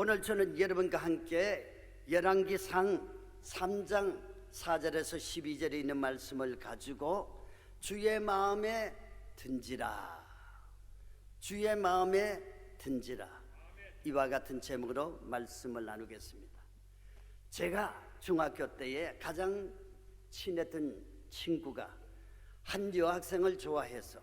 오늘 저는 여러분과 함께 열왕기상 3장 4절에서 12절에 있는 말씀을 가지고 주의 마음에 든지라, 주의 마음에 든지라, 이와 같은 제목으로 말씀을 나누겠습니다. 제가 중학교 때에 가장 친했던 친구가 한 여학생을 좋아해서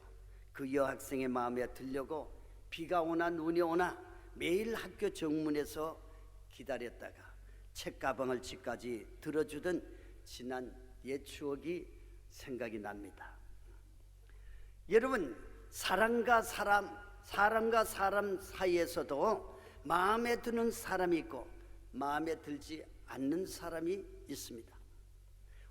그 여학생의 마음에 들려고 비가 오나 눈이 오나 매일 학교 정문에서 기다렸다가 책가방을 집까지 들어주던 지난 옛 추억이 생각이 납니다. 여러분, 사람과 사람 사이에서도 마음에 드는 사람이 있고 마음에 들지 않는 사람이 있습니다.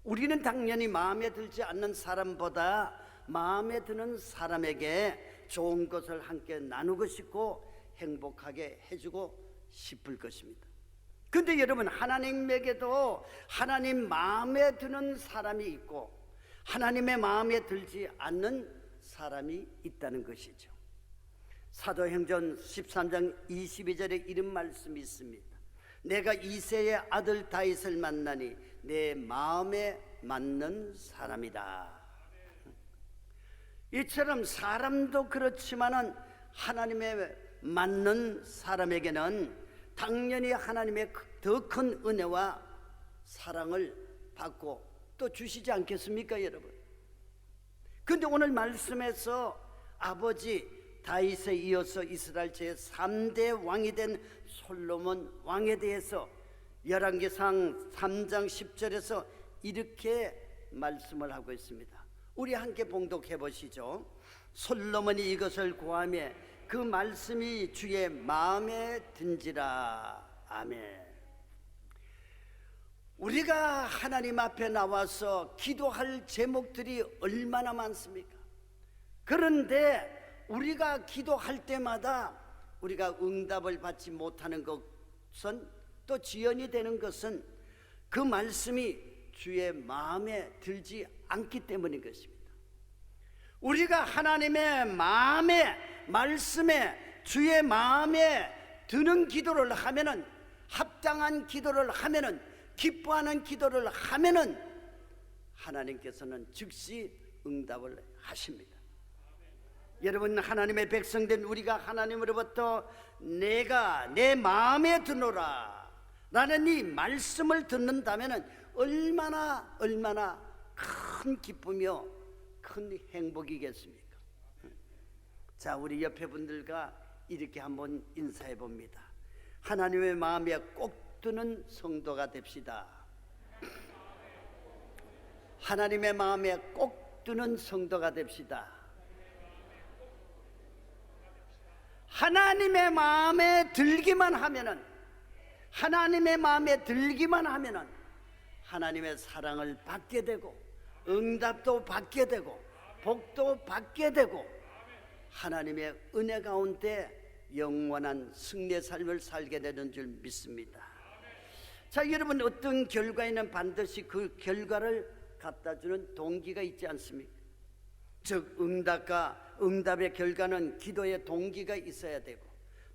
우리는 당연히 마음에 들지 않는 사람보다 마음에 드는 사람에게 좋은 것을 함께 나누고 싶고 행복하게 해주고 싶을 것입니다. 근데 여러분, 하나님에게도 하나님 마음에 드는 사람이 있고 하나님의 마음에 들지 않는 사람이 있다는 것이죠. 사도행전 13장 22절에 이런 말씀이 있습니다. 내가 이새의 아들 다윗을 만나니 내 마음에 맞는 사람이다. 이처럼 사람도 그렇지만은 하나님의 맞는 사람에게는 당연히 하나님의 더 큰 은혜와 사랑을 받고 또 주시지 않겠습니까, 여러분? 근데 오늘 말씀에서 아버지 다윗에 이어서 이스라엘 제3대 왕이 된 솔로몬 왕에 대해서 열왕기상 3장 10절에서 이렇게 말씀을 하고 있습니다. 우리 함께 봉독해 보시죠. 솔로몬이 이것을 구하며 그 말씀이 주의 마음에 든지라. 아멘. 우리가 하나님 앞에 나와서 기도할 제목들이 얼마나 많습니까? 그런데 우리가 기도할 때마다 우리가 응답을 받지 못하는 것은, 또 지연이 되는 것은 그 말씀이 주의 마음에 들지 않기 때문인 것입니다. 우리가 하나님의 마음에, 말씀에, 주의 마음에 드는 기도를 하면은, 합당한 기도를 하면은, 기뻐하는 기도를 하면은 하나님께서는 즉시 응답을 하십니다. 여러분, 하나님의 백성된 우리가 하나님으로부터 내가 내 마음에 드노라 라는 이 말씀을 듣는다면 얼마나 큰 기쁨이요 큰 행복이겠습니까? 자, 우리 옆에 분들과 이렇게 한번 인사해 봅니다. 하나님의 마음에 꼭 드는 성도가 됩시다. 하나님의 마음에 꼭 드는 성도가 됩시다. 하나님의 마음에 들기만 하면은, 하나님의 마음에 들기만 하면은 하나님의 사랑을 받게 되고 응답도 받게 되고 복도 받게 되고 하나님의 은혜 가운데 영원한 승리의 삶을 살게 되는 줄 믿습니다. 자, 여러분, 어떤 결과에는 반드시 그 결과를 갖다주는 동기가 있지 않습니까? 즉, 응답의 결과는 기도의 동기가 있어야 되고,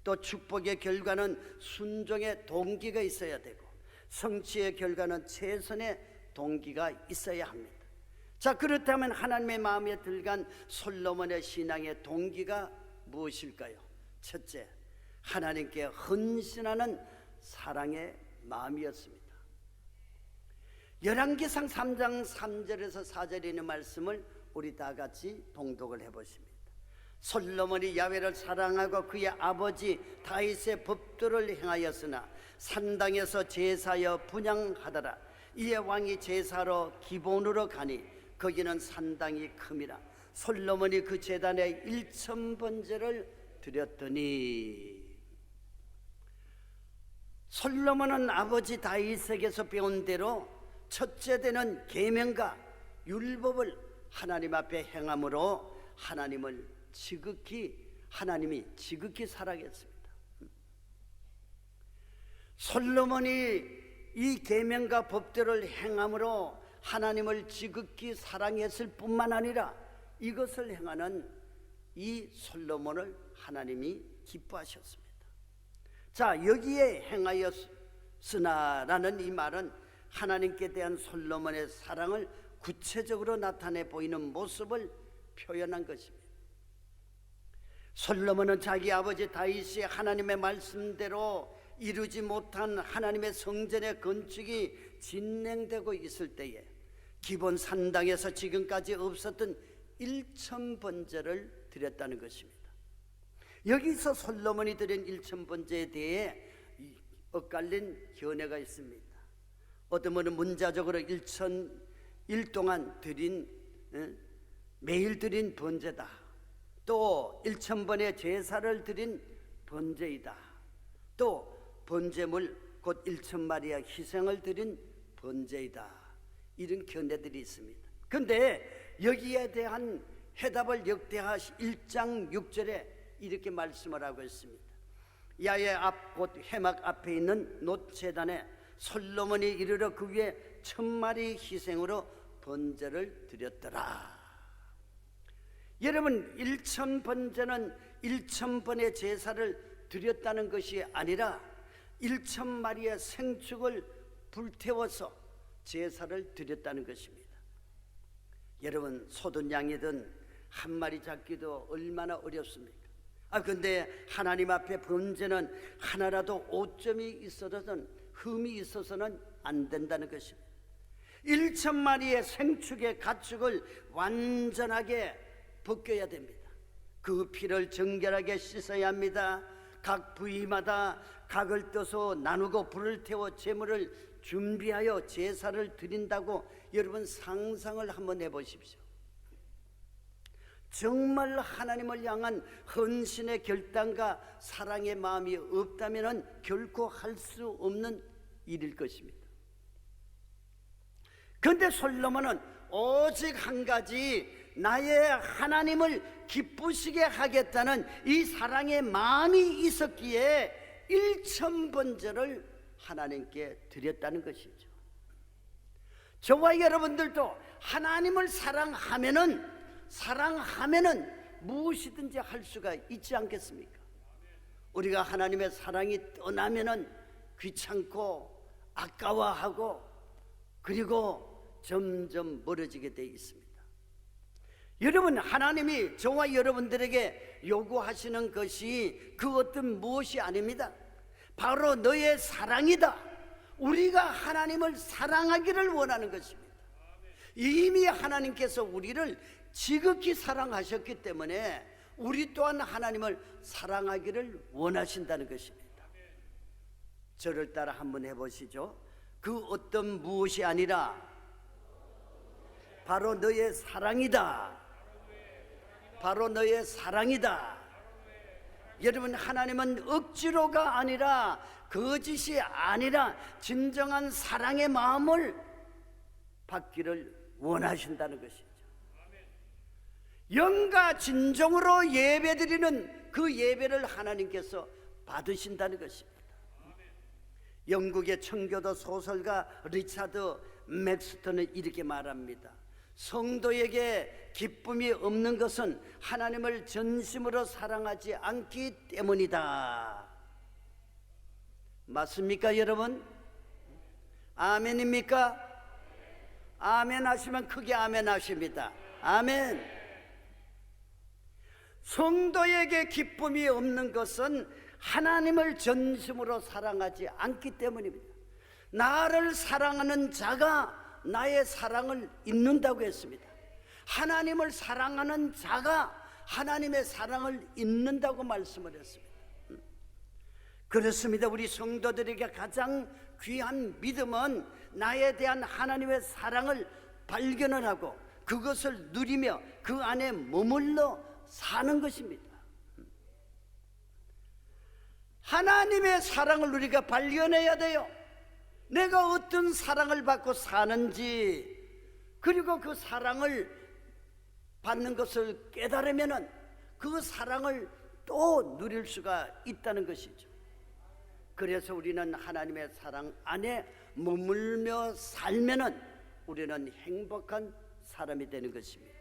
또 축복의 결과는 순종의 동기가 있어야 되고, 성취의 결과는 최선의 동기가 있어야 합니다. 자, 그렇다면 하나님의 마음에 들간 솔로몬의 신앙의 동기가 무엇일까요? 첫째, 하나님께 헌신하는 사랑의 마음이었습니다. 열왕기상 3장 3절에서 4절에 있는 말씀을 우리 다 같이 봉독을 해보십니다. 솔로몬이 야훼를 사랑하고 그의 아버지 다윗의 법도를 행하였으나 산당에서 제사여 분향하더라. 이에 왕이 제사로 기본으로 가니 거기는 산당이 큼이라. 솔로몬이 그 제단에 1000번제를 드렸더니, 솔로몬은 아버지 다윗에게서 배운 대로 첫째 되는 계명과 율법을 하나님 앞에 행함으로 하나님이 지극히 사랑했습니다. 솔로몬이 이 계명과 법들을 행함으로 하나님을 지극히 사랑했을 뿐만 아니라 이것을 행하는 이 솔로몬을 하나님이 기뻐하셨습니다. 자, 여기에 행하였으나라는 이 말은 하나님께 대한 솔로몬의 사랑을 구체적으로 나타내 보이는 모습을 표현한 것입니다. 솔로몬은 자기 아버지 다윗이 하나님의 말씀대로 이루지 못한 하나님의 성전의 건축이 진행되고 있을 때에 기본 산당에서 지금까지 없었던 1000번제를 드렸다는 것입니다. 여기서 솔로몬이 드린 1000번제에 대해 엇갈린 견해가 있습니다. 어떤 분은 문자적으로 1000일 동안 드린, 매일 드린 번제다, 또 1000번의 제사를 드린 번제이다, 또 번제물 곧 1000마리의 희생을 드린 번제이다, 이런 견해들이 있습니다. 그런데 여기에 대한 해답을 역대하 1장 6절에 이렇게 말씀을 하고 있습니다. 야외 앞 곧 회막 앞에 있는 놋제단에 솔로몬이 이르러 그 위에 1000마리 희생으로 번제를 드렸더라. 여러분, 1000번제는 1000번의 제사를 드렸다는 것이 아니라 1000마리의 생축을 불태워서 제사를 드렸다는 것입니다. 여러분, 소든 양이든 한 마리 잡기도 얼마나 어렵습니까? 근데 하나님 앞에 번제는 하나라도 오점이 있어서는, 흠이 있어서는 안 된다는 것입니다. 1000마리의 생축의 가축을 완전하게 벗겨야 됩니다. 그 피를 정결하게 씻어야 합니다. 각 부위마다 각을 떠서 나누고 불을 태워 제물을 준비하여 제사를 드린다고 여러분 상상을 한번 해보십시오. 정말 하나님을 향한 헌신의 결단과 사랑의 마음이 없다면 결코 할 수 없는 일일 것입니다. 그런데 솔로몬은 오직 한 가지, 나의 하나님을 기쁘시게 하겠다는 이 사랑의 마음이 있었기에 1000번제를 하나님께 드렸다는 것이죠. 저와 여러분들도 하나님을 사랑하면은 무엇이든지 할 수가 있지 않겠습니까? 우리가 하나님의 사랑이 떠나면은 귀찮고 아까워하고 그리고 점점 멀어지게 돼 있습니다. 여러분, 하나님이 저와 여러분들에게 요구하시는 것이 그 어떤 무엇이 아닙니다. 바로 너의 사랑이다. 우리가 하나님을 사랑하기를 원하는 것입니다. 이미 하나님께서 우리를 지극히 사랑하셨기 때문에 우리 또한 하나님을 사랑하기를 원하신다는 것입니다. 저를 따라 한번 해보시죠. 그 어떤 무엇이 아니라 바로 너의 사랑이다. 바로 너의 사랑이다. 여러분, 하나님은 억지로가 아니라, 거짓이 아니라 진정한 사랑의 마음을 받기를 원하신다는 것이죠. 영과 진정으로 예배드리는 그 예배를 하나님께서 받으신다는 것입니다. 영국의 청교도 소설가 리차드 맥스턴은 이렇게 말합니다. 성도에게 기쁨이 없는 것은 하나님을 전심으로 사랑하지 않기 때문이다. 맞습니까, 여러분? 아멘입니까? 아멘 하시면 크게 아멘 하십니다. 아멘. 성도에게 기쁨이 없는 것은 하나님을 전심으로 사랑하지 않기 때문입니다. 나를 사랑하는 자가 나의 사랑을 잊는다고 했습니다. 하나님을 사랑하는 자가 하나님의 사랑을 잊는다고 말씀을 했습니다. 그렇습니다. 우리 성도들에게 가장 귀한 믿음은 나에 대한 하나님의 사랑을 발견을 하고 그것을 누리며 그 안에 머물러 사는 것입니다. 하나님의 사랑을 우리가 발견해야 돼요. 내가 어떤 사랑을 받고 사는지, 그리고 그 사랑을 받는 것을 깨달으면 그 사랑을 또 누릴 수가 있다는 것이죠. 그래서 우리는 하나님의 사랑 안에 머물며 살면은 우리는 행복한 사람이 되는 것입니다.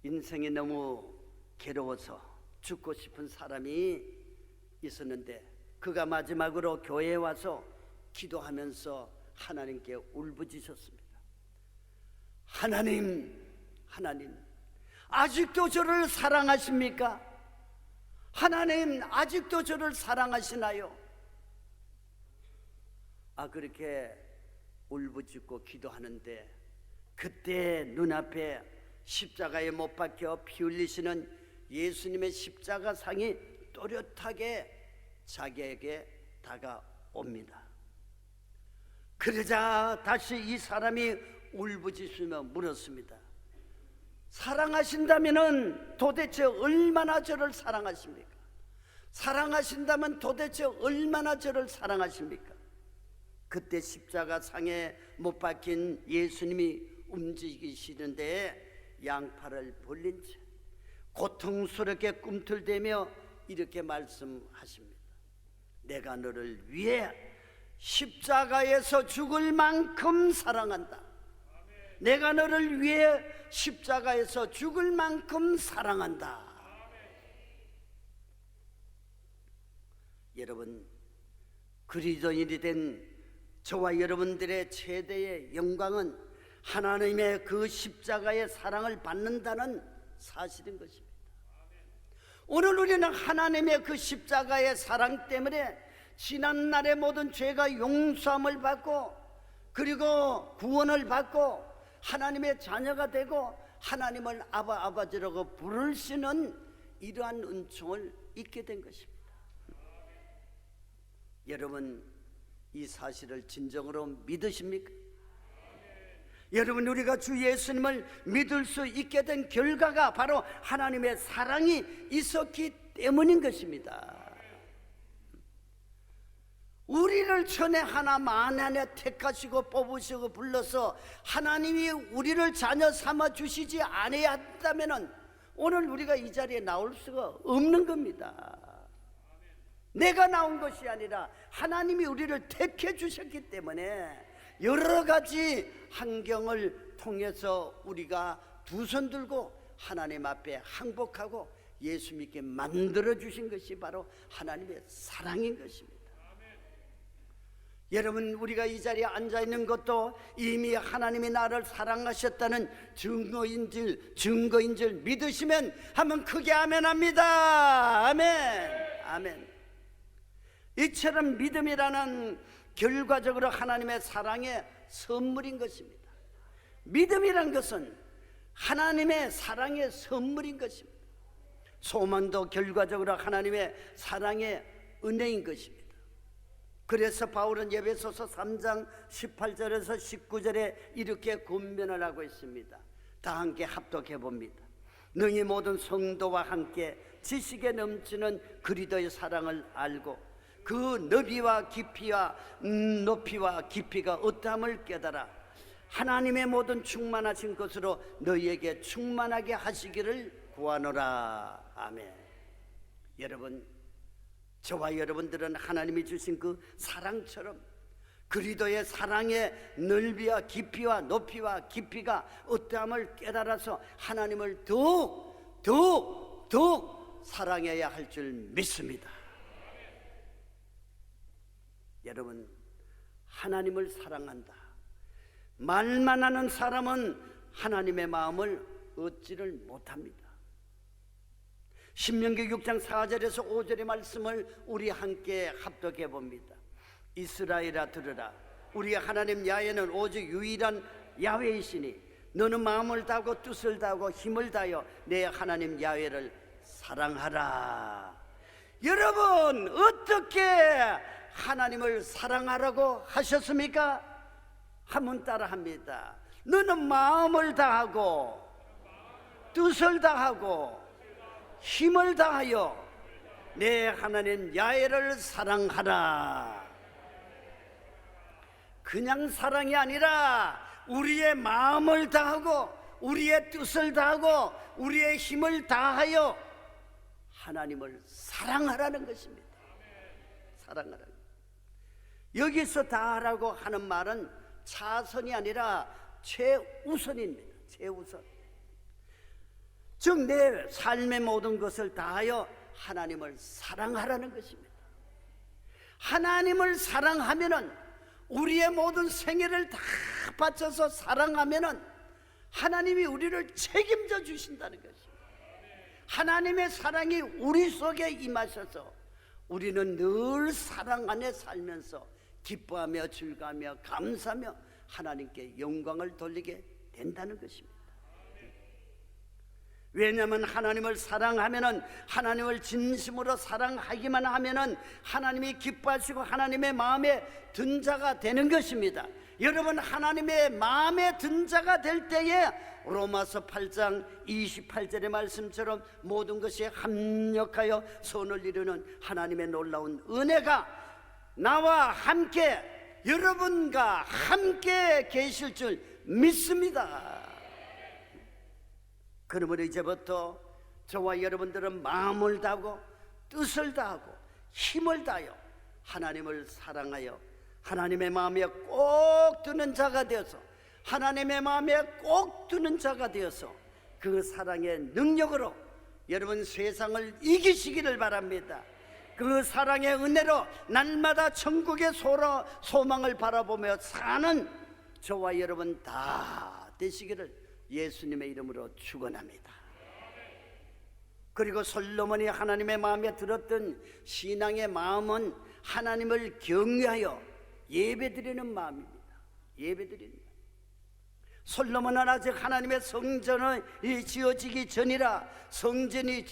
인생이 너무 괴로워서 죽고 싶은 사람이 있었는데 그가 마지막으로 교회에 와서 기도하면서 하나님께 울부짖었습니다. 하나님, 아직도 저를 사랑하십니까? 하나님, 아직도 저를 사랑하시나요? 그렇게 울부짖고 기도하는데 그때 눈앞에 십자가에 못 박혀 피 흘리시는 예수님의 십자가 상이 또렷하게 자기에게 다가옵니다. 그러자 다시 이 사람이 울부짖으며 물었습니다. 사랑하신다면 도대체 얼마나 저를 사랑하십니까? 사랑하신다면 도대체 얼마나 저를 사랑하십니까? 그때 십자가 상에 못 박힌 예수님이 움직이시는데 양팔을 벌린 채 고통스럽게 꿈틀대며 이렇게 말씀하십니다. 내가 너를 위해 십자가에서 죽을 만큼 사랑한다. 내가 너를 위해 십자가에서 죽을 만큼 사랑한다. 여러분, 그리스도인이 된 저와 여러분들의 최대의 영광은 하나님의 그 십자가의 사랑을 받는다는 사실인 것입니다. 오늘 우리는 하나님의 그 십자가의 사랑 때문에 지난날의 모든 죄가 용서함을 받고 그리고 구원을 받고 하나님의 자녀가 되고 하나님을 아버지라고 부를 수 있는 이러한 은총을 잊게 된 것입니다. 여러분, 이 사실을 진정으로 믿으십니까? 여러분, 우리가 주 예수님을 믿을 수 있게 된 결과가 바로 하나님의 사랑이 있었기 때문인 것입니다. 우리를 천에 하나 만에 택하시고 뽑으시고 불러서 하나님이 우리를 자녀 삼아 주시지 아니했다면 오늘 우리가 이 자리에 나올 수가 없는 겁니다. 내가 나온 것이 아니라 하나님이 우리를 택해 주셨기 때문에 여러 가지 환경을 통해서 우리가 두 손 들고 하나님 앞에 항복하고 예수 믿게 만들어 주신 것이 바로 하나님의 사랑인 것입니다. 여러분, 우리가 이 자리에 앉아 있는 것도 이미 하나님이 나를 사랑하셨다는 증거인 줄 믿으시면 한번 크게 아멘합니다. 아멘. 아멘. 이처럼 믿음이라는 결과적으로 하나님의 사랑의 선물인 것입니다. 믿음이란 것은 하나님의 사랑의 선물인 것입니다. 소망도 결과적으로 하나님의 사랑의 은혜인 것입니다. 그래서 바울은 에베소서 3장 18절에서 19절에 이렇게 권면을 하고 있습니다. 다 함께 합독해 봅니다. 너희 모든 성도와 함께 지식에 넘치는 그리스도의 사랑을 알고 그 너비와 깊이와 높이와 깊이가 어떠함을 깨달아 하나님의 모든 충만하신 것으로 너희에게 충만하게 하시기를 구하노라. 아멘. 여러분, 저와 여러분들은 하나님이 주신 그 사랑처럼 그리스도의 사랑의 넓이와 깊이와 높이와 깊이가 어떠함을 깨달아서 하나님을 더욱 사랑해야 할 줄 믿습니다. 여러분, 하나님을 사랑한다. 말만 하는 사람은 하나님의 마음을 얻지를 못합니다. 신명기 6장 4절에서 5절의 말씀을 우리 함께 합독해 봅니다. 이스라엘아 들으라. 우리 하나님 야훼는 오직 유일한 야훼이시니 너는 마음을 다하고 뜻을 다하고 힘을 다하여 내 하나님 야훼를 사랑하라. 여러분, 어떻게 하나님을 사랑하라고 하셨습니까? 한번 따라합니다. 너는 마음을 다하고 뜻을 다하고 힘을 다하여 내 하나님 야훼를 사랑하라. 그냥 사랑이 아니라 우리의 마음을 다하고 우리의 뜻을 다하고 우리의 힘을 다하여 하나님을 사랑하라는 것입니다. 사랑하라. 여기서 다하라고 하는 말은 차선이 아니라 최우선입니다. 최우선. 즉 내 삶의 모든 것을 다하여 하나님을 사랑하라는 것입니다. 하나님을 사랑하면은, 우리의 모든 생애를 다 바쳐서 사랑하면은 하나님이 우리를 책임져 주신다는 것입니다. 하나님의 사랑이 우리 속에 임하셔서 우리는 늘 사랑 안에 살면서 기뻐하며 즐거워하며 감사하며 하나님께 영광을 돌리게 된다는 것입니다. 왜냐하면 하나님을 사랑하면은, 하나님을 진심으로 사랑하기만 하면은 하나님이 기뻐하시고 하나님의 마음에 든 자가 되는 것입니다. 여러분, 하나님의 마음에 든 자가 될 때에 로마서 8장 28절의 말씀처럼 모든 것이 합력하여 선을 이루는 하나님의 놀라운 은혜가 나와 함께, 여러분과 함께 계실 줄 믿습니다. 그러므로 이제부터 저와 여러분들은 마음을 다하고 뜻을 다하고 힘을 다하여 하나님을 사랑하여 하나님의 마음에 꼭 드는 자가 되어서, 하나님의 마음에 꼭 드는 자가 되어서 그 사랑의 능력으로 여러분 세상을 이기시기를 바랍니다. 그 사랑의 은혜로 날마다 천국의 소망을 바라보며 사는 저와 여러분 다 되시기를 예수님의 이름으로 축원합니다. 그리고 솔로몬이 하나님의 마음에 들었던 신앙의 마음은 하나님을 경외하여 예배드리는 마음입니다. 예배드리는 마음. 솔로몬은 아직 하나님의 성전이 지어지기 전이라, 성전이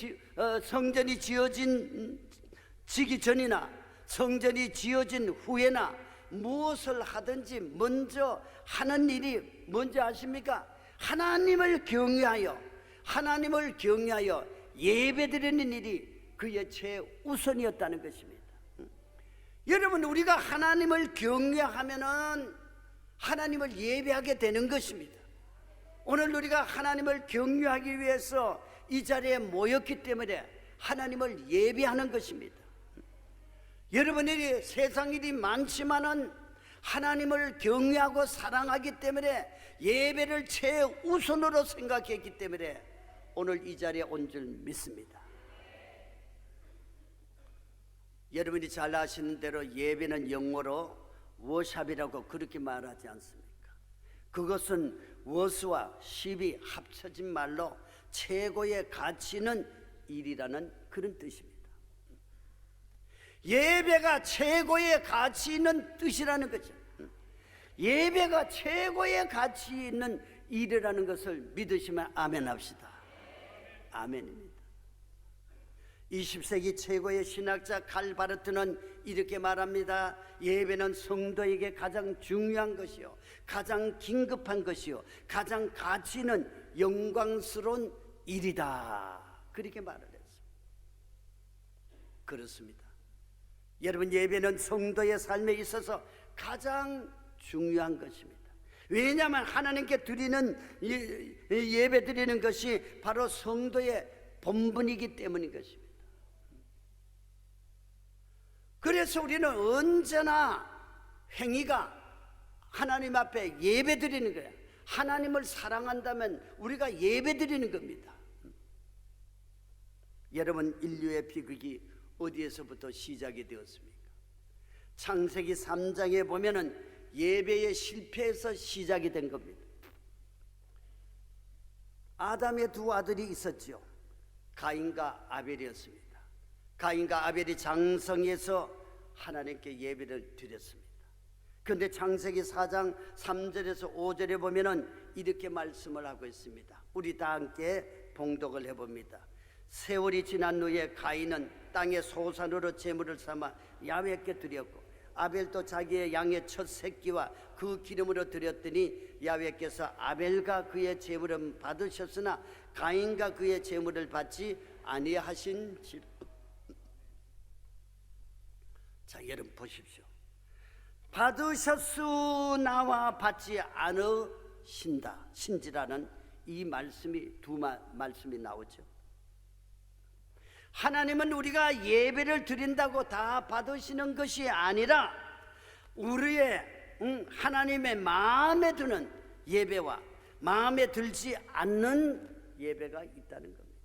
지기 전이나 성전이 지어진 후에나 무엇을 하든지 먼저 하는 일이 뭔지 아십니까? 하나님을 경외하여 예배드리는 일이 그의 최우선이었다는 것입니다. 여러분, 우리가 하나님을 경외하면은 하나님을 예배하게 되는 것입니다. 오늘 우리가 하나님을 경외하기 위해서 이 자리에 모였기 때문에 하나님을 예배하는 것입니다. 여러분들이 세상 일이 많지만은 하나님을 경외하고 사랑하기 때문에 예배를 최우선으로 생각했기 때문에 오늘 이 자리에 온 줄 믿습니다. 여러분이 잘 아시는 대로 예배는 영어로 워샵이라고 그렇게 말하지 않습니까? 그것은 워스와 십이 합쳐진 말로 최고의 가치 있는 일이라는 그런 뜻입니다. 예배가 최고의 가치 있는 뜻이라는 거죠. 예배가 최고의 가치 있는 일이라는 것을 믿으시면 아멘 합시다. 아멘입니다. 20세기 최고의 신학자 칼 바르트는 이렇게 말합니다. 예배는 성도에게 가장 중요한 것이요, 가장 긴급한 것이요, 가장 가치 있는 영광스러운 일이다, 그렇게 말을 했습니다. 그렇습니다. 여러분, 예배는 성도의 삶에 있어서 가장 중요한 것입니다. 왜냐하면 하나님께 드리는 예배 드리는 것이 바로 성도의 본분이기 때문인 것입니다. 그래서 우리는 언제나 행위가 하나님 앞에 예배 드리는 거예요. 하나님을 사랑한다면 우리가 예배 드리는 겁니다. 여러분, 인류의 비극이 어디에서부터 시작이 되었습니까? 창세기 3장에 보면은 예배의 실패에서 시작이 된 겁니다. 아담의 두 아들이 있었죠. 가인과 아벨이었습니다. 가인과 아벨이 장성해서 하나님께 예배를 드렸습니다. 그런데 창세기 4장 3절에서 5절에 보면은 이렇게 말씀을 하고 있습니다. 우리 다 함께 봉독을 해봅니다. 세월이 지난 후에 가인은 땅의 소산으로 제물을 삼아 야훼께 드렸고, 아벨도 자기의 양의 첫 새끼와 그 기름으로 드렸더니 야훼께서 아벨과 그의 제물은 받으셨으나 가인과 그의 제물을 받지 아니하신지라. 자, 여러분 보십시오. 받으셨으나와 받지 않으신다, 신지라는 이 말씀이 두 말씀이 나오죠. 하나님은 우리가 예배를 드린다고 다 받으시는 것이 아니라 우리의 하나님의 마음에 드는 예배와 마음에 들지 않는 예배가 있다는 겁니다.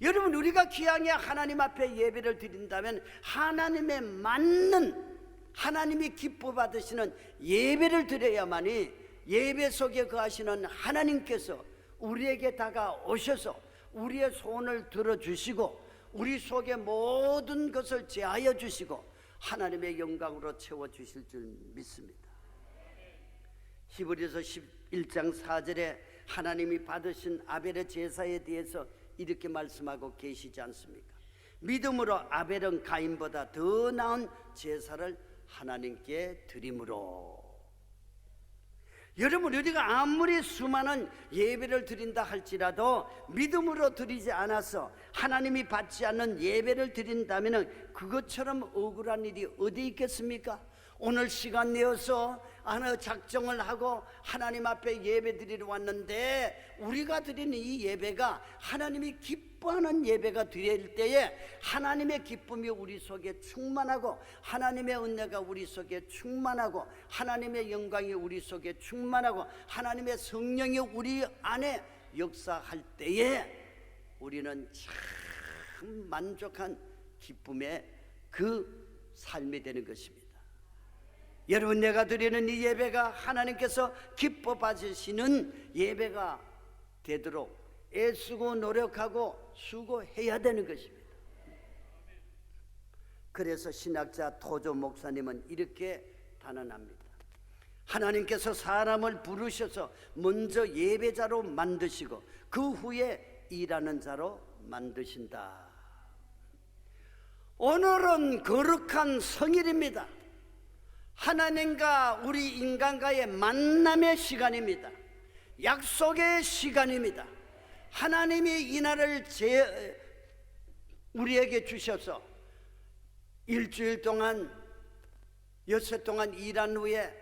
여러분, 우리가 기왕에 하나님 앞에 예배를 드린다면 하나님에 맞는, 하나님이 기뻐 받으시는 예배를 드려야만이 예배 속에 거하시는 하나님께서 우리에게 다가오셔서 우리의 소원을 들어주시고 우리 속에 모든 것을 제하여 주시고 하나님의 영광으로 채워주실 줄 믿습니다. 히브리서 11장 4절에 하나님이 받으신 아벨의 제사에 대해서 이렇게 말씀하고 계시지 않습니까? 믿음으로 아벨은 가인보다 더 나은 제사를 하나님께 드림으로. 여러분, 우리가 아무리 수많은 예배를 드린다 할지라도 믿음으로 드리지 않아서 하나님이 받지 않는 예배를 드린다면 그것처럼 억울한 일이 어디 있겠습니까? 오늘 시간 내어서 어느 작정을 하고 하나님 앞에 예배 드리러 왔는데 우리가 드리는 이 예배가 하나님이 기뻐하는 예배가 될 때에 하나님의 기쁨이 우리 속에 충만하고 하나님의 은혜가 우리 속에 충만하고 하나님의 영광이 우리 속에 충만하고 하나님의 성령이 우리 안에 역사할 때에 우리는 참 만족한 기쁨의 그 삶이 되는 것입니다. 여러분, 내가 드리는 이 예배가 하나님께서 기뻐 받으시는 예배가 되도록 애쓰고 노력하고 수고해야 되는 것입니다. 그래서 신학자 토조 목사님은 이렇게 단언합니다. 하나님께서 사람을 부르셔서 먼저 예배자로 만드시고 그 후에 일하는 자로 만드신다. 오늘은 거룩한 성일입니다. 하나님과 우리 인간과의 만남의 시간입니다. 약속의 시간입니다. 하나님이 이날을 우리에게 주셔서 일주일 동안 엿새 동안 일한 후에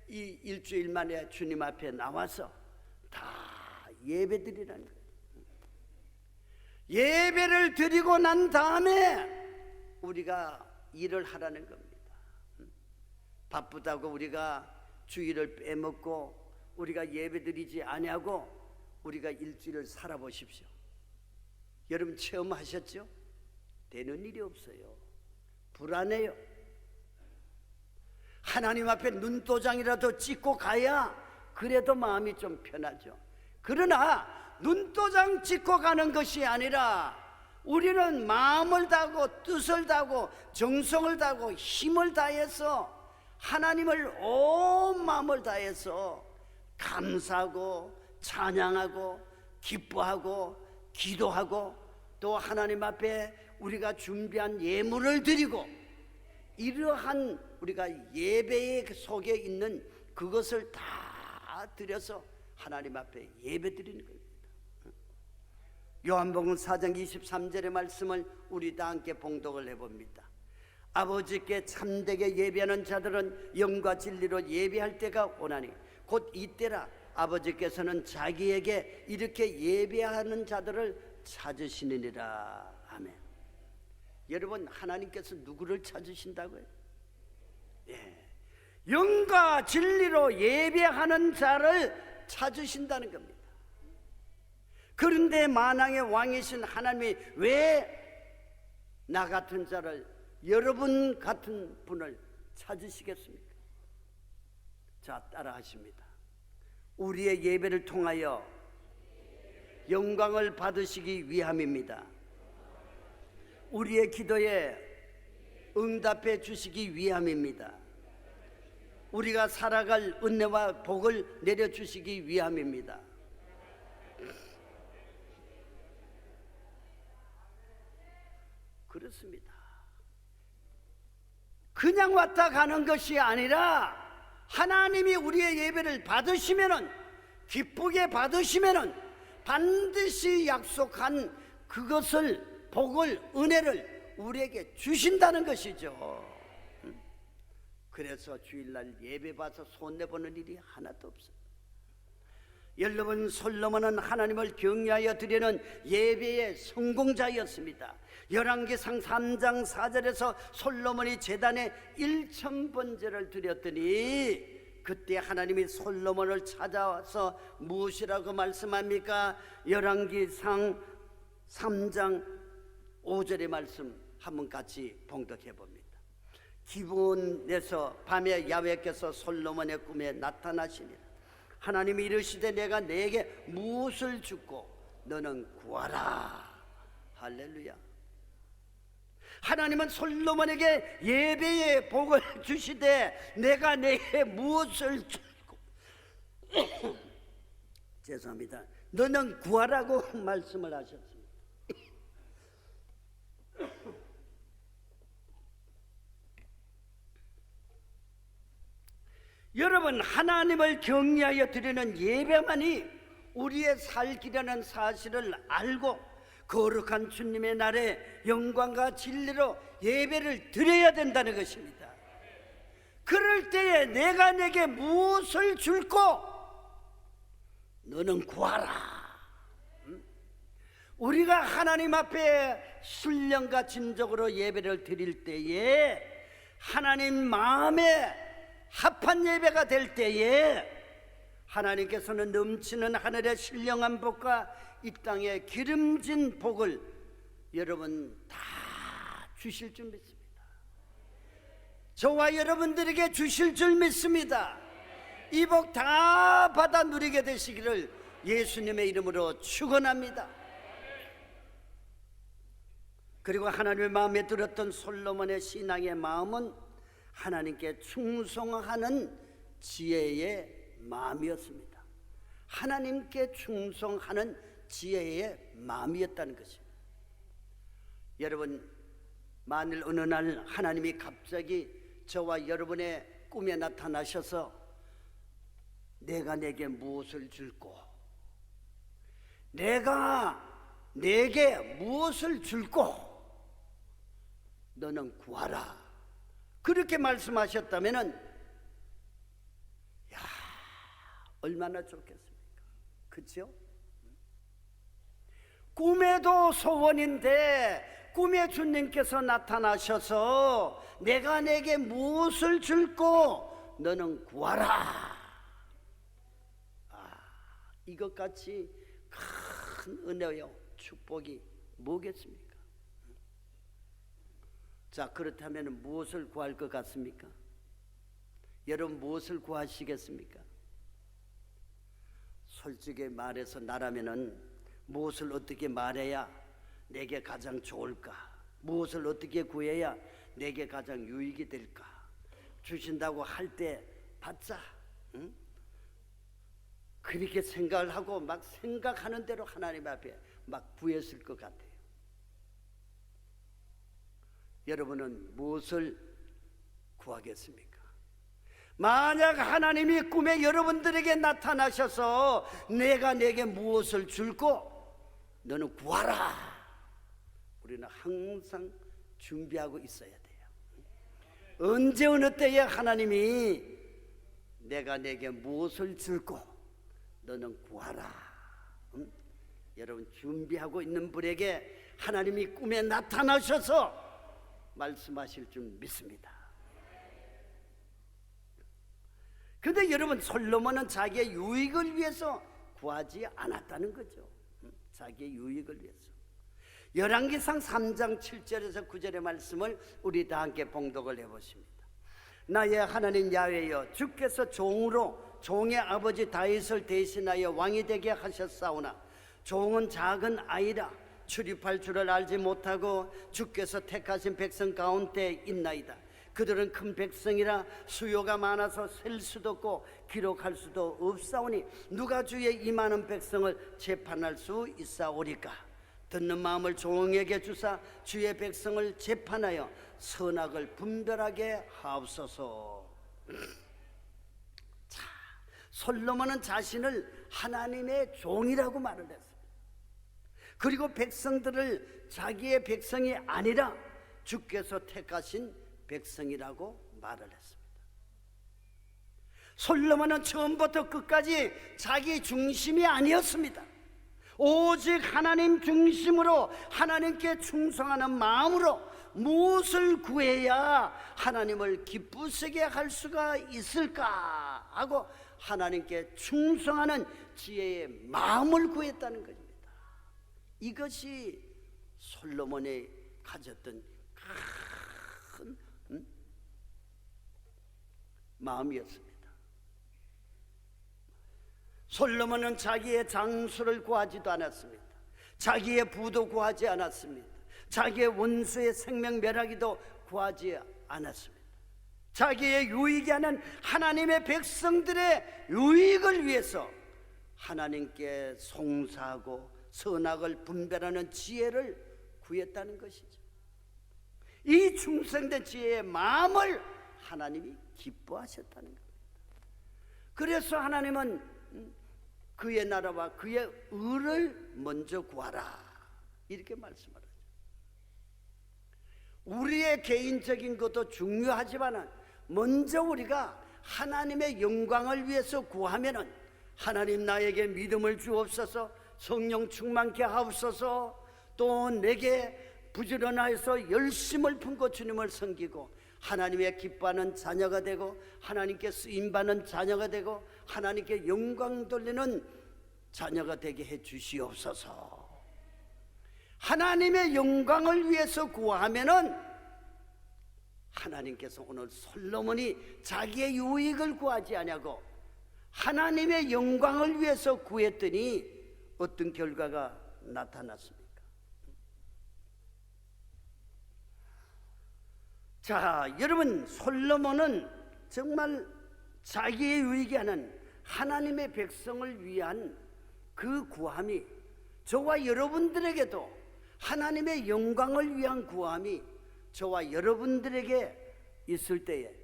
이 일주일 만에 주님 앞에 나와서 다 예배드리라는 거예요. 예배를 드리고 난 다음에 우리가 일을 하라는 겁니다. 바쁘다고 우리가 주일을 빼먹고 우리가 예배드리지 아니하고 우리가 일주일을 살아보십시오. 여러분 체험하셨죠? 되는 일이 없어요. 불안해요. 하나님 앞에 눈도장이라도 찍고 가야 그래도 마음이 좀 편하죠. 그러나 눈도장 찍고 가는 것이 아니라 우리는 마음을 다하고 뜻을 다하고 정성을 다하고 힘을 다해서 하나님을 온 마음을 다해서 감사하고 찬양하고 기뻐하고 기도하고 또 하나님 앞에 우리가 준비한 예물을 드리고 이러한 우리가 예배의 속에 있는 그것을 다 드려서 하나님 앞에 예배 드리는 겁니다. 요한복음 4장 23절의 말씀을 우리 다 함께 봉독을 해봅니다. 아버지께 참되게 예배하는 자들은 영과 진리로 예배할 때가 오나니 곧 이때라. 아버지께서는 자기에게 이렇게 예배하는 자들을 찾으시느니라. 아멘. 여러분, 하나님께서 누구를 찾으신다고요? 예, 영과 진리로 예배하는 자를 찾으신다는 겁니다. 그런데 만왕의 왕이신 하나님이 왜 나 같은 자를, 여러분 같은 분을 찾으시겠습니까? 자, 따라 하십니다. 우리의 예배를 통하여 영광을 받으시기 위함입니다. 우리의 기도에 응답해 주시기 위함입니다. 우리가 살아갈 은혜와 복을 내려주시기 위함입니다. 그렇습니다. 그냥 왔다 가는 것이 아니라 하나님이 우리의 예배를 받으시면은, 기쁘게 받으시면은 반드시 약속한 그것을, 복을, 은혜를 우리에게 주신다는 것이죠. 그래서 주일날 예배 봐서 손해보는 일이 하나도 없어요. 여러분, 솔로몬은 하나님을 경외하여 드리는 예배의 성공자였습니다. 열왕기상 3장 4절에서 솔로몬이 제단에 1000번제를 드렸더니 그때 하나님이 솔로몬을 찾아와서 무엇이라고 말씀합니까? 열왕기상 3장 5절의 말씀 한번 같이 봉독해 봅니다. 기브온 내서 밤에 야훼께서 솔로몬의 꿈에 나타나시니라. 하나님이 이르시되 내가 네게 무엇을 주고 너는 구하라. 할렐루야. 하나님은 솔로몬에게 예배의 복을 주시되 내가 네게 무엇을 주고 죄송합니다. 너는 구하라고 말씀을 하셨습니다. 여러분, 하나님을 경외하여 드리는 예배만이 우리의 살 길이라는 사실을 알고 거룩한 주님의 날에 영광과 진리로 예배를 드려야 된다는 것입니다. 그럴 때에 내가 내게 무엇을 줄고 너는 구하라. 우리가 하나님 앞에 신령과 진정으로 예배를 드릴 때에 하나님 마음에 합한 예배가 될 때에 하나님께서는 넘치는 하늘의 신령한 복과 이 땅의 기름진 복을 여러분 다 주실 줄 믿습니다. 저와 여러분들에게 주실 줄 믿습니다. 이 복 다 받아 누리게 되시기를 예수님의 이름으로 축원합니다. 그리고 하나님의 마음에 들었던 솔로몬의 신앙의 마음은 하나님께 충성하는 지혜의 마음이었습니다. 하나님께 충성하는 지혜의 마음이었다는 것입니다. 여러분, 만일 어느 날 하나님이 갑자기 저와 여러분의 꿈에 나타나셔서 내가 내게 무엇을 줄고 내가 내게 무엇을 줄고 너는 구하라, 그렇게 말씀하셨다면은 야, 얼마나 좋겠습니까? 그렇죠? 꿈에도 소원인데 꿈에 주님께서 나타나셔서 내가 내게 무엇을 줄고 너는 구하라. 이것같이 큰 은혜요 축복이 뭐겠습니까? 자, 그렇다면 무엇을 구할 것 같습니까? 여러분 무엇을 구하시겠습니까? 솔직히 말해서 나라면은 무엇을 어떻게 말해야 내게 가장 좋을까? 무엇을 어떻게 구해야 내게 가장 유익이 될까? 주신다고 할 때 받자, 응? 그렇게 생각을 하고 막 생각하는 대로 하나님 앞에 막 구했을 것 같아요. 여러분은 무엇을 구하겠습니까? 만약 하나님이 꿈에 여러분들에게 나타나셔서 내가 내게 무엇을 줄고 너는 구하라, 우리는 항상 준비하고 있어야 돼요. 언제 어느 때에 하나님이 내가 내게 무엇을 줄고 너는 구하라, 여러분 준비하고 있는 분에게 하나님이 꿈에 나타나셔서 말씀하실 줄 믿습니다. 그런데 여러분, 솔로몬은 자기의 유익을 위해서 구하지 않았다는 거죠. 자기의 유익을 위해서. 열왕기상 3장 7절에서 9절의 말씀을 우리 다 함께 봉독을 해보십니다. 나의 하나님 야훼여, 주께서 종으로 종의 아버지 다윗을 대신하여 왕이 되게 하셨사오나 종은 작은 아이라 출입할 줄을 알지 못하고 주께서 택하신 백성 가운데 있나이다. 그들은 큰 백성이라 수요가 많아서 셀 수도 없고 기록할 수도 없사오니 누가 주의 이 많은 백성을 재판할 수 있사오리까? 듣는 마음을 종에게 주사 주의 백성을 재판하여 선악을 분별하게 하옵소서. 자, 솔로몬은 자신을 하나님의 종이라고 말을 했습니다. 그리고 백성들을 자기의 백성이 아니라 주께서 택하신 백성이라고 말을 했습니다. 솔로몬은 처음부터 끝까지 자기 중심이 아니었습니다. 오직 하나님 중심으로 하나님께 충성하는 마음으로 무엇을 구해야 하나님을 기쁘시게 할 수가 있을까 하고 하나님께 충성하는 지혜의 마음을 구했다는 것입니다. 이것이 솔로몬이 가졌던 큰 마음이었습니다. 솔로몬은 자기의 장수를 구하지도 않았습니다. 자기의 부도 구하지 않았습니다. 자기의 원수의 생명 멸하기도 구하지 않았습니다. 자기의 유익이 아닌 하나님의 백성들의 유익을 위해서 하나님께 송사하고 선악을 분별하는 지혜를 구했다는 것이죠. 이 충성된 지혜의 마음을 하나님이 기뻐하셨다는 겁니다. 그래서 하나님은 그의 나라와 그의 의를 먼저 구하라 이렇게 말씀하죠. 우리의 개인적인 것도 중요하지만 먼저 우리가 하나님의 영광을 위해서 구하면은 하나님 나에게 믿음을 주옵소서, 성령 충만케 하옵소서, 또 내게 부지런하여서 열심을 품고 주님을 섬기고 하나님의 기뻐하는 자녀가 되고 하나님께 쓰임받는 자녀가 되고 하나님께 영광 돌리는 자녀가 되게 해 주시옵소서. 하나님의 영광을 위해서 구하면은 하나님께서 오늘 솔로몬이 자기의 유익을 구하지 아니하고 하나님의 영광을 위해서 구했더니 어떤 결과가 나타났습니까? 자, 여러분, 솔로몬은 정말 자기의 유익이 아닌 하나님의 백성을 위한 그 구함이 저와 여러분들에게도 하나님의 영광을 위한 구함이 저와 여러분들에게 있을 때에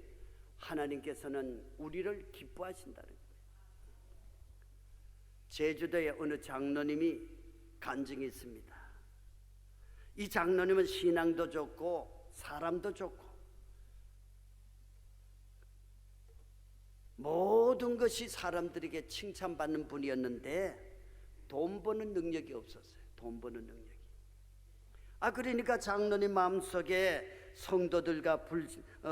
하나님께서는 우리를 기뻐하신다는 거예요. 제주도에 어느 장로님이 간증이 있습니다. 이 장로님은 신앙도 좋고 사람도 좋고 모든 것이 사람들에게 칭찬받는 분이었는데 돈 버는 능력이 없었어요. 돈 버는 능력이. 그러니까 장로님 마음속에 성도들과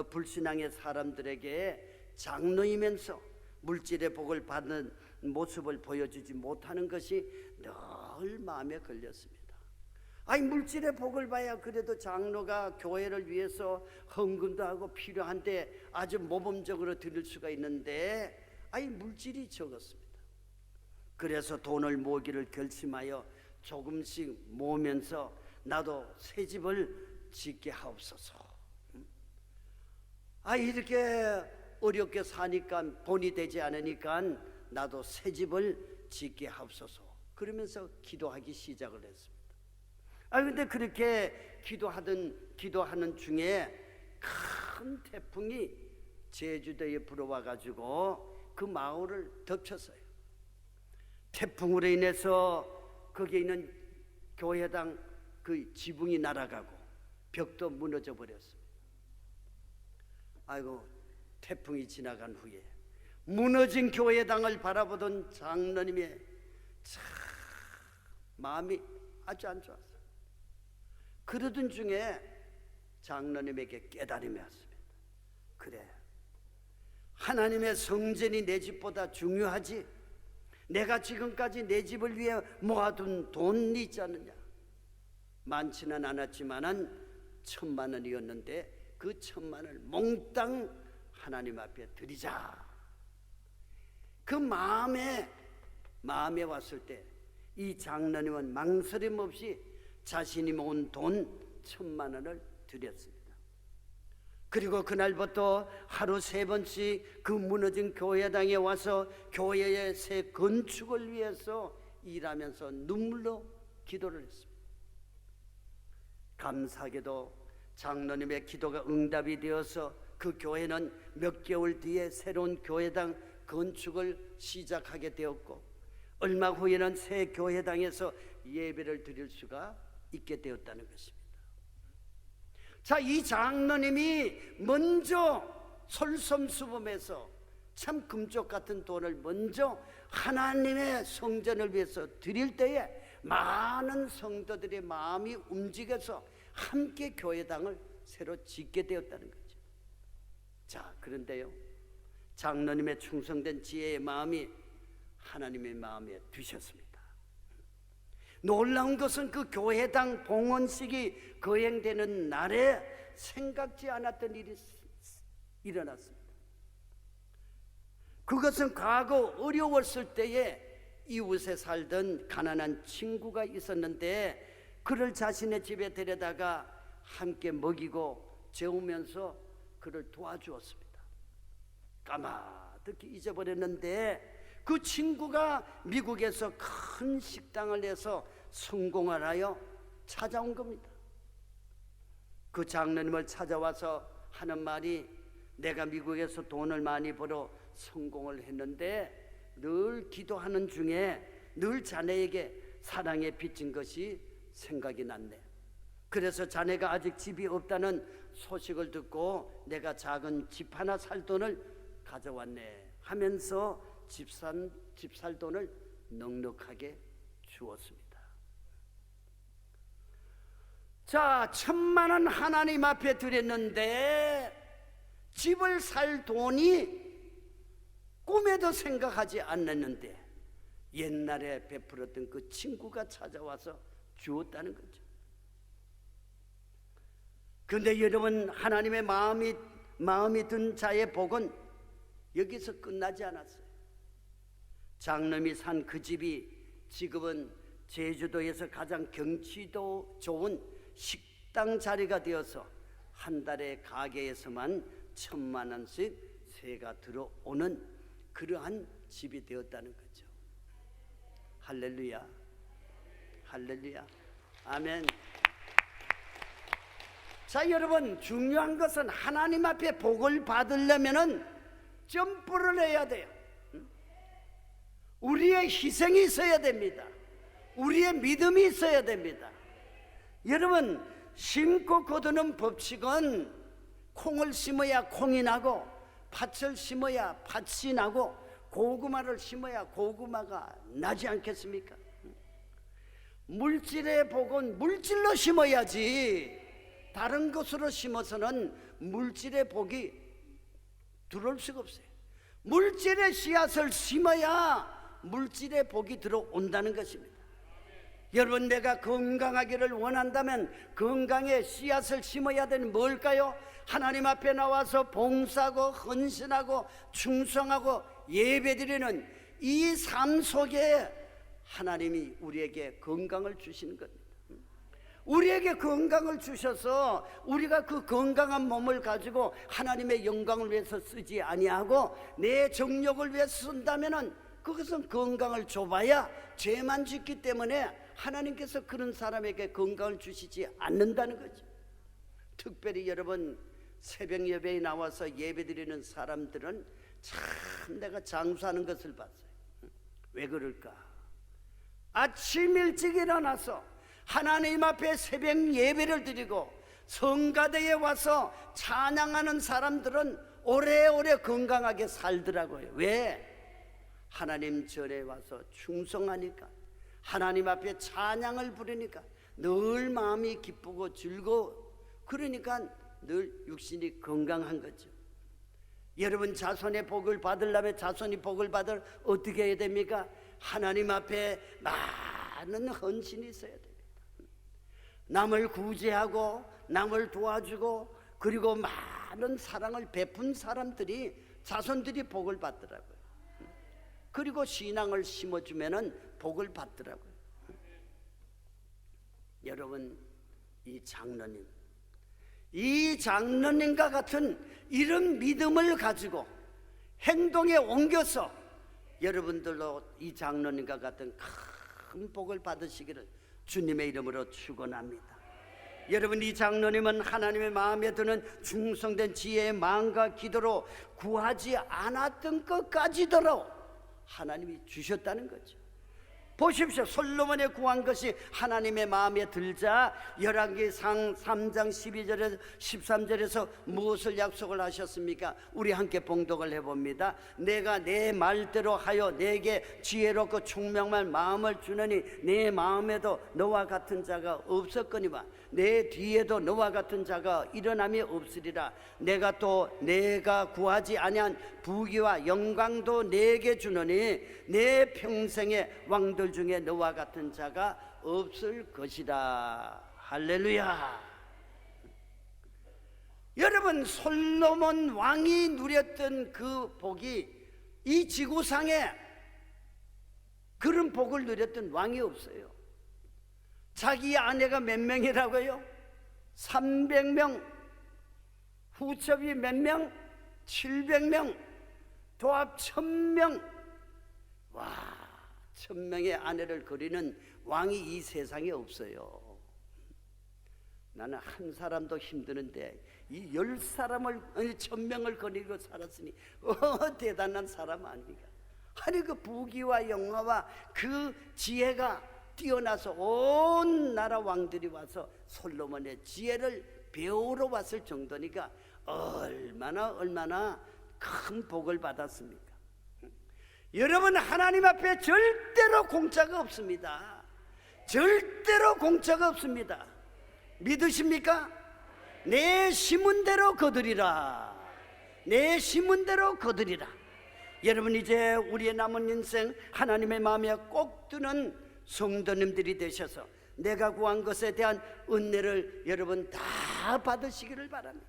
불신앙의 사람들에게 장로이면서 물질의 복을 받는 모습을 보여주지 못하는 것이 늘 마음에 걸렸습니다. 물질의 복을 봐야 그래도 장로가 교회를 위해서 헌금도 하고 필요한데 아주 모범적으로 드릴 수가 있는데 물질이 적었습니다. 그래서 돈을 모으기를 결심하여 조금씩 모으면서 나도 새 집을 짓게 하옵소서. 이렇게 어렵게 사니까 돈이 되지 않으니까 나도 새 집을 짓게 하옵소서. 그러면서 기도하기 시작을 했습니다. 근데 그렇게 기도하는 중에 큰 태풍이 제주도에 불어와 가지고 그 마을을 덮쳤어요. 태풍으로 인해서 거기에 있는 교회당 그 지붕이 날아가고 벽도 무너져 버렸습니다. 태풍이 지나간 후에 무너진 교회당을 바라보던 장로님의 참 마음이 아주 안 좋았어요. 그러던 중에 장로님에게 깨달음이 왔습니다. 그래, 하나님의 성전이 내 집보다 중요하지. 내가 지금까지 내 집을 위해 모아둔 돈이 있지 않느냐. 많지는 않았지만은 1,000만 원이었는데 그 1,000만 원을 몽땅 하나님 앞에 드리자. 그 마음에 왔을 때 이 장로님은 망설임 없이 자신이 모은 돈 1,000만 원을 드렸습니다. 그리고 그날부터 하루 3번씩 그 무너진 교회당에 와서 교회의 새 건축을 위해서 일하면서 눈물로 기도를 했습니다. 감사하게도 장로님의 기도가 응답이 되어서 그 교회는 몇 개월 뒤에 새로운 교회당 건축을 시작하게 되었고 얼마 후에는 새 교회당에서 예배를 드릴 수가 있게 되었다는 것입니다. 자, 이 장로님이 먼저 솔선수범해서 참 금쪽 같은 돈을 먼저 하나님의 성전을 위해서 드릴 때에 많은 성도들의 마음이 움직여서 함께 교회당을 새로 짓게 되었다는 거죠. 자, 그런데요, 장로님의 충성된 지혜의 마음이 하나님의 마음에 드셨습니다. 놀라운 것은 그 교회당 봉헌식이 거행되는 날에 생각지 않았던 일이 일어났습니다. 그것은 과거 어려웠을 때에 이웃에 살던 가난한 친구가 있었는데 그를 자신의 집에 데려다가 함께 먹이고 재우면서 그를 도와주었습니다. 까마득히 잊어버렸는데 그 친구가 미국에서 큰 식당을 내서 성공을 하여 찾아온 겁니다. 그 장로님을 찾아와서 하는 말이, 내가 미국에서 돈을 많이 벌어 성공을 했는데 늘 기도하는 중에 늘 자네에게 사랑에 빚진 것이 생각이 났네. 그래서 자네가 아직 집이 없다는 소식을 듣고 내가 작은 집 하나 살 돈을 가져왔네 하면서 집 살 돈을 넉넉하게 주었습니다. 자, 1,000,000원 하나님 앞에 드렸는데 집을 살 돈이 꿈에도 생각하지 않았는데 옛날에 베풀었던 그 친구가 찾아와서 주었다는 거죠. 그런데 여러분, 하나님의 마음이 든 자의 복은 여기서 끝나지 않았어요. 장로님이 산 그 집이 지금은 제주도에서 가장 경치도 좋은 식당 자리가 되어서 한 달에 가게에서만 1,000,000원씩 세가 들어오는 그러한 집이 되었다는 거죠. 할렐루야, 할렐루야, 아멘. 자, 여러분, 중요한 것은 하나님 앞에 복을 받으려면은 점프를 해야 돼요. 우리의 희생이 있어야 됩니다. 우리의 믿음이 있어야 됩니다. 여러분, 심고 거두는 법칙은 콩을 심어야 콩이 나고 팥을 심어야 팥이 나고 고구마를 심어야 고구마가 나지 않겠습니까? 물질의 복은 물질로 심어야지 다른 것으로 심어서는 물질의 복이 들어올 수가 없어요. 물질의 씨앗을 심어야 물질의 복이 들어온다는 것입니다. 여러분, 내가 건강하기를 원한다면 건강의 씨앗을 심어야 되는 뭘까요? 하나님 앞에 나와서 봉사하고 헌신하고 충성하고 예배드리는 이 삶 속에 하나님이 우리에게 건강을 주시는 겁니다. 우리에게 건강을 주셔서 우리가 그 건강한 몸을 가지고 하나님의 영광을 위해서 쓰지 아니하고 내 정욕을 위해서 쓴다면은 그것은 건강을 줘봐야 죄만 짓기 때문에 하나님께서 그런 사람에게 건강을 주시지 않는다는 거죠. 특별히 여러분, 새벽 예배에 나와서 예배드리는 사람들은 참 내가 장수하는 것을 봤어요. 왜 그럴까? 아침 일찍 일어나서 하나님 앞에 새벽 예배를 드리고 성가대에 와서 찬양하는 사람들은 오래오래 건강하게 살더라고요. 왜? 하나님 절에 와서 충성하니까, 하나님 앞에 찬양을 부르니까 늘 마음이 기쁘고 즐거워. 그러니까 늘 육신이 건강한 거죠. 여러분, 자손의 복을 받으려면 자손이 복을 받을 어떻게 해야 됩니까? 하나님 앞에 많은 헌신이 있어야 됩니다. 남을 구제하고 남을 도와주고 그리고 많은 사랑을 베푼 사람들이 자손들이 복을 받더라고요. 그리고 신앙을 심어주면은 복을 받더라고요. 여러분, 이 장로님과 같은 이런 믿음을 가지고 행동에 옮겨서 여러분들도 이 장로님과 같은 큰 복을 받으시기를 주님의 이름으로 축원합니다. 여러분, 이 장로님은 하나님의 마음에 드는 충성된 지혜의 마음과 기도로 구하지 않았던 것까지도록 하나님이 주셨다는 거죠. 보십시오. 솔로몬이 구한 것이 하나님의 마음에 들자 열왕기상 3장 12절에서 13절에서 무엇을 약속을 하셨습니까? 우리 함께 봉독을 해봅니다. 내가 내 말대로 하여 내게 지혜롭고 총명한 마음을 주느니 내 마음에도 너와 같은 자가 없었거니와 내 뒤에도 너와 같은 자가 일어남이 없으리라. 내가 또 내가 구하지 아니한 부귀와 영광도 내게 주느니 내 평생의 왕들 중에 너와 같은 자가 없을 것이다. 할렐루야. 여러분, 솔로몬 왕이 누렸던 그 복이 이 지구상에 그런 복을 누렸던 왕이 없어요. 자기 아내가 몇 명이라고요? 300명, 후첩이 몇 명? 700명, 도합 1000명. 와, 1000명의 아내를 거리는 왕이 이 세상에 없어요. 나는 한 사람도 힘드는데 이 10사람을 1000명을 거리고 살았으니 대단한 사람 아닙니까? 아니 그 부귀와 영화와 그 지혜가 뛰어나서 온 나라 왕들이 와서 솔로몬의 지혜를 배우러 왔을 정도니까 얼마나 큰 복을 받았습니까? 여러분, 하나님 앞에 절대로 공짜가 없습니다. 절대로 공짜가 없습니다. 믿으십니까? 내 심은 대로 거두리라. 내 심은 대로 거두리라. 여러분, 이제 우리의 남은 인생 하나님의 마음에 꼭 드는 성도님들이 되셔서 내가 구한 것에 대한 은혜를 여러분 다 받으시기를 바랍니다.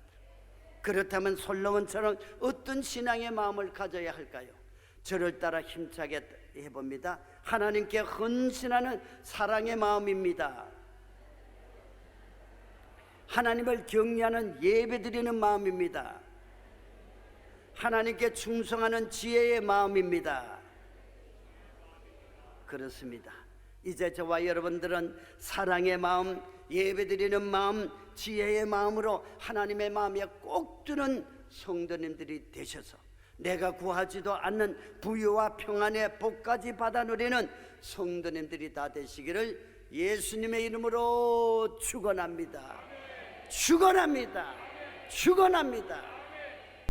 그렇다면 솔로몬처럼 어떤 신앙의 마음을 가져야 할까요? 저를 따라 힘차게 해봅니다. 하나님께 헌신하는 사랑의 마음입니다. 하나님을 경외하는 예배드리는 마음입니다. 하나님께 충성하는 지혜의 마음입니다. 그렇습니다. 이제 저와 여러분들은 사랑의 마음, 예배드리는 마음, 지혜의 마음으로 하나님의 마음에 꼭 드는 성도님들이 되셔서 내가 구하지도 않는 부유와 평안의 복까지 받아 누리는 성도님들이 다 되시기를 예수님의 이름으로 축원합니다. 축원합니다. 축원합니다.